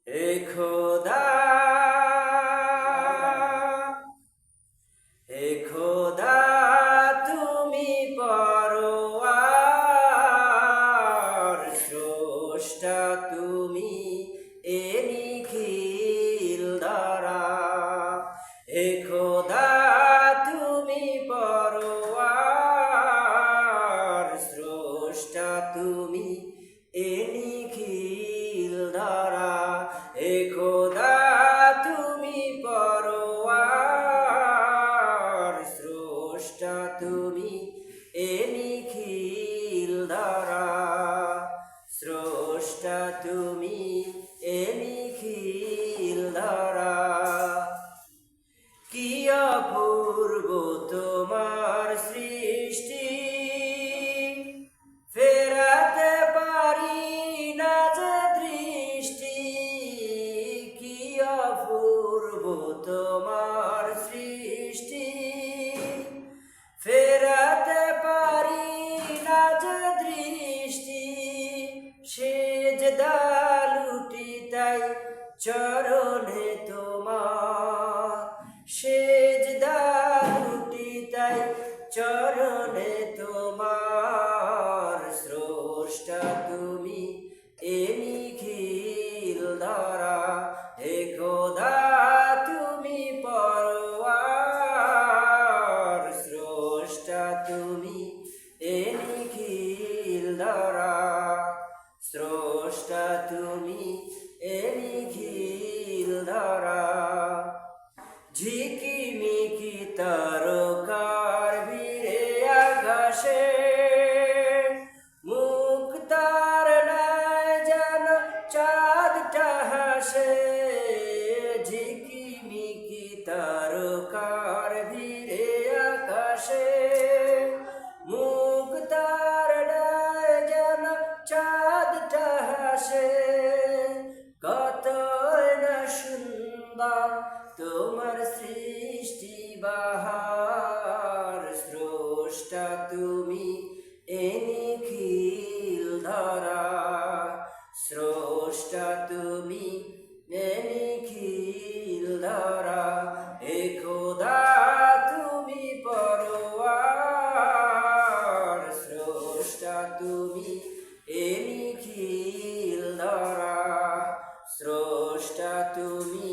হে খোদা, হে খোদা, তুমি পরওয়ার স্রষ্টা, তুমি এ নিখিল দ্বারা। হে খোদা, তুমি পরওয়ার স্রষ্টা, তুমি এ নিখিল দ্বারা। হে খোদা, তুমি পরওয়ার স্রষ্টা, তুমি এ নিখিল দ্বারা। স্রষ্টা, তুমি এ নিখিল দ্বারা। কি অপূর্ব তোমার সৃষ্টি, ফেরাতে পারি না যে দৃষ্টি। কি অপূর্ব তোমার সৃষ্টি, ফেরাতে পারি না যে দৃষ্টি। সেজদা লুটি তাই চরণে তোমার, সেজদা লুটি তাই চরণে তোমার। স্রষ্টা, তুমি এ নিখিল দ্বারা। হে খোদা, তুমি পরওয়ার স্রষ্টা, তুমি এ নিখিল দ্বারা। স্রষ্টা, তুমি এ নিখিল দ্বারা। ঝিকিমিকি তারকার ভিড়ে আকাশে, মুক্তার নাই যেন চাঁদটা হাসে। ঝিকিমিকি তারকার ভিড়ে আকাশে, মুক্তার নাই যেন চাঁদটা হাসে। কতই না সুন্দর তোমার সৃষ্টি বাহার। স্রষ্টা, তুমি এ নিখিল দ্বারা। স্রষ্টা, তুমি এ নিখিল দ্বারা। হে খোদা, তুমি পরওয়ার স্রষ্টা, তুমি এ নিখিল দ্বারা। স্রষ্টা, তুমি